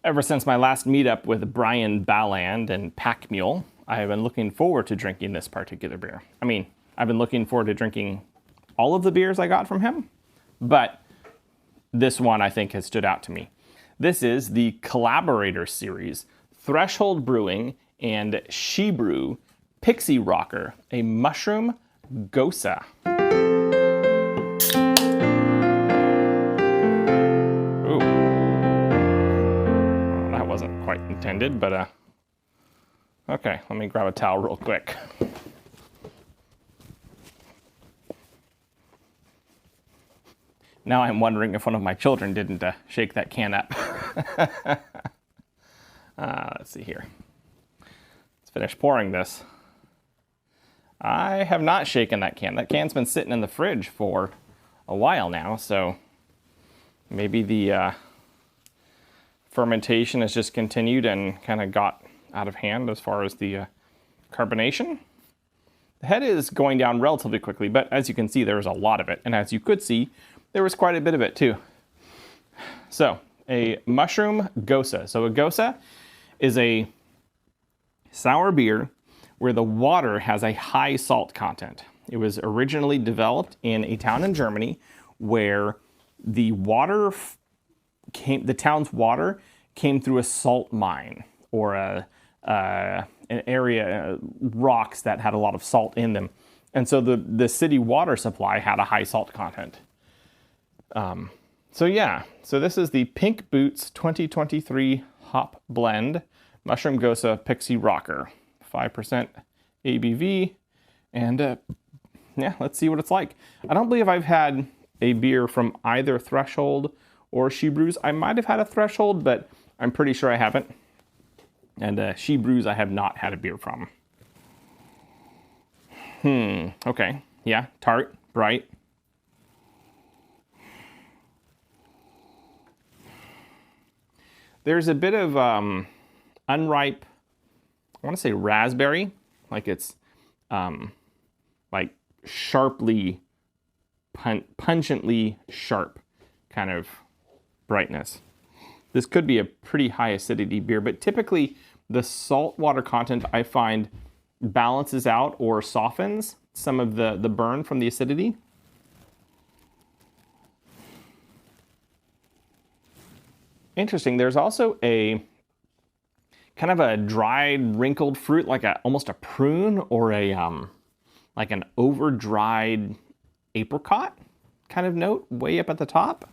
Ever since my last meetup with Brian Balland and Pack Mule, I have been looking forward to drinking this particular beer. I mean, I've been looking forward to drinking all of the beers I got from him, but this one I think has stood out to me. This is the Collaborator Series, Threshold Brewing and Shebrew Pixie Rocker, a mushroom gose. Ooh. Well, that wasn't quite intended, but okay, let me grab a towel real quick. Now I'm wondering if one of my children didn't shake that can up. Let's see here. Let's finish pouring this. I have not shaken that can. That can's been sitting in the fridge for a while now, so maybe the fermentation has just continued and kind of got out of hand as far as the carbonation. The head is going down relatively quickly, but as you can see, there's a lot of it. And as you could see, there was quite a bit of it too. So, a mushroom gose. So a gose is a sour beer where the water has a high salt content. It was originally developed in a town in Germany where the town's water came through a salt mine or an area, rocks that had a lot of salt in them. And so the city water supply had a high salt content. So this is the Pink Boots 2023 Hop Blend Mushroom Gose Pixie Rocker. 5% ABV, and let's see what it's like. I don't believe I've had a beer from either Threshold or Shebrews. I might have had a Threshold, but I'm pretty sure I haven't. And Shebrews I have not had a beer from. Okay, yeah, tart, bright. There's a bit of unripe, I want to say raspberry, like it's like sharply, pungently sharp kind of brightness. This could be a pretty high acidity beer, but typically the salt water content I find balances out or softens some of the burn from the acidity. Interesting. There's also a kind of a dried, wrinkled fruit, like almost a prune or a like an over-dried apricot kind of note way up at the top.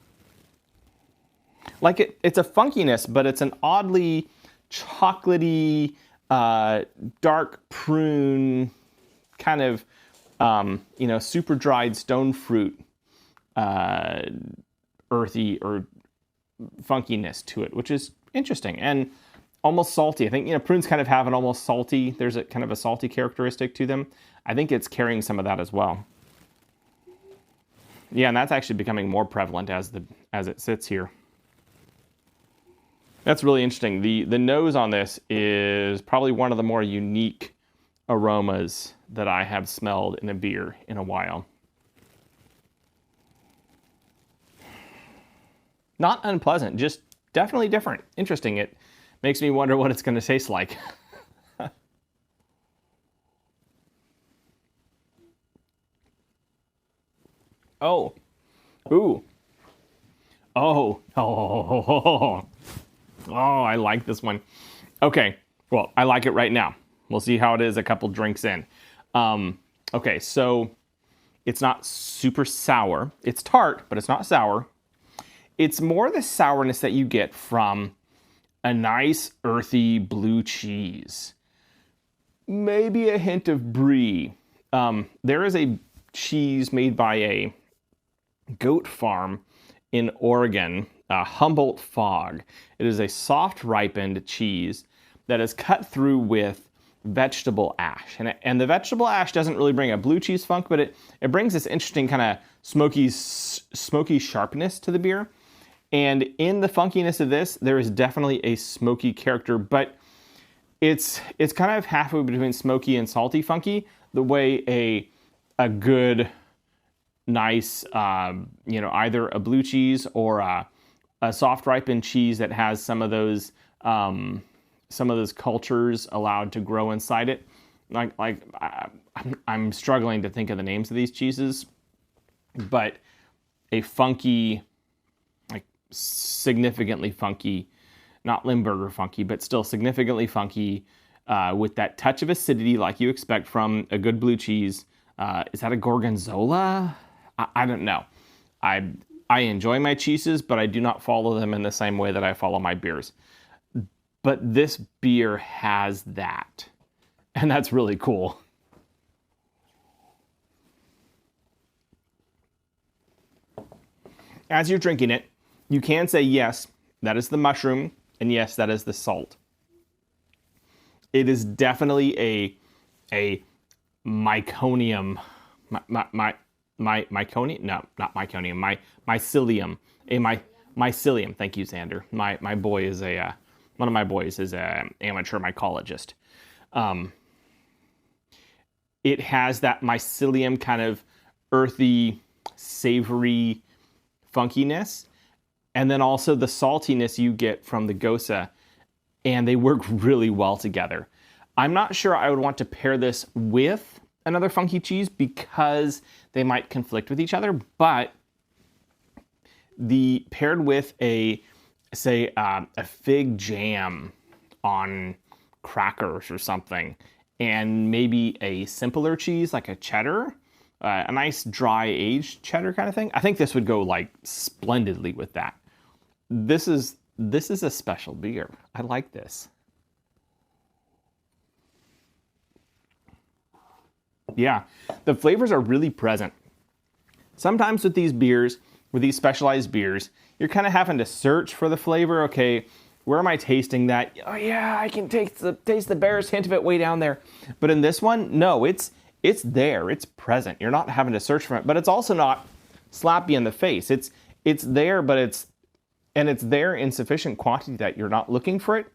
Like it's a funkiness, but it's an oddly chocolatey, dark prune kind of super dried stone fruit, earthy or funkiness to it, which is interesting and almost salty. I think, prunes kind of have an almost salty, there's a kind of a salty characteristic to them. I think it's carrying some of that as well. Yeah, and that's actually becoming more prevalent as it sits here. That's really interesting. The nose on this is probably one of the more unique aromas that I have smelled in a beer in a while. Not unpleasant, just definitely different. Interesting. It makes me wonder what it's going to taste like. Oh. Ooh. Oh, I like this one. Okay, well, I like it right now. We'll see how it is a couple drinks in. Okay, so it's not super sour. It's tart, but it's not sour. It's more the sourness that you get from a nice earthy blue cheese. Maybe a hint of brie. There is a cheese made by a goat farm in Oregon, Humboldt Fog. It is a soft ripened cheese that is cut through with vegetable ash. And the vegetable ash doesn't really bring a blue cheese funk, but it brings this interesting kind of smoky sharpness to the beer. And in the funkiness of this, there is definitely a smoky character, but it's kind of halfway between smoky and salty funky, the way a good, nice, either a blue cheese or a soft ripened cheese that has some of those cultures allowed to grow inside it. I'm struggling to think of the names of these cheeses, but a funky, like significantly funky, not Limburger funky, but still significantly funky, with that touch of acidity like you expect from a good blue cheese. Is that a Gorgonzola? I don't know. I enjoy my cheeses, but I do not follow them in the same way that I follow my beers. But this beer has that, and that's really cool. As you're drinking it, you can say, yes, that is the mushroom, and yes, that is the salt. It is definitely a myconium, myconium? No, not myconium. Mycelium. Mycelium. Thank you, Xander. My boy is one of my boys is an amateur mycologist. It has that mycelium kind of earthy, savory funkiness, and then also the saltiness you get from the gose, and they work really well together. I'm not sure I would want to pair this with another funky cheese because they might conflict with each other, but the paired with a fig jam on crackers or something, and maybe a simpler cheese like a cheddar, a nice dry aged cheddar kind of thing. I think this would go like splendidly with that. This is a special beer. I like this. Yeah, the flavors are really present. Sometimes with these beers, with these specialized beers, you're kind of having to search for the flavor. Okay, where am I tasting that? Oh yeah, I can taste the barest hint of it way down there. But in this one, no, it's there, it's present. You're not having to search for it, but it's also not slap you in the face. It's there, but it's there in sufficient quantity that you're not looking for it,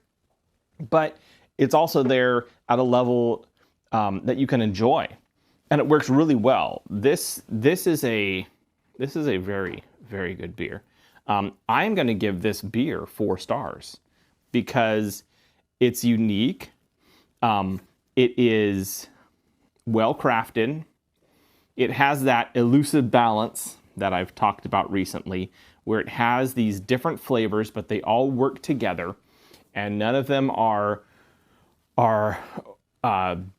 but it's also there at a level that you can enjoy, and it works really well. This is a very, very good beer. I'm going to give this beer 4 stars because it's unique. It is well crafted. It has that elusive balance that I've talked about recently, where it has these different flavors, but they all work together, and none of them are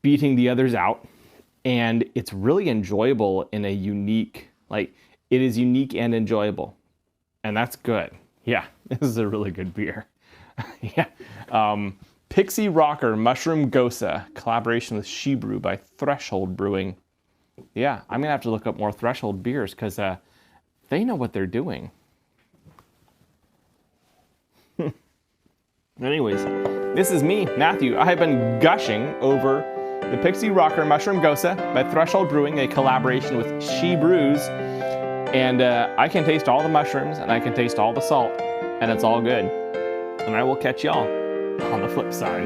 beating the others out. And it's really enjoyable in a unique, like, it is unique and enjoyable. And that's good. Yeah, this is a really good beer. Yeah. Pixie Rocker Mushroom Gose, collaboration with Shebrew by Threshold Brewing. Yeah, I'm going to have to look up more Threshold beers because they know what they're doing. Anyways, this is me, Matthew. I have been gushing over the Pixie Rocker Mushroom Gose by Threshold Brewing, a collaboration with Shebrews. And I can taste all the mushrooms and I can taste all the salt, and it's all good. And I will catch y'all on the flip side.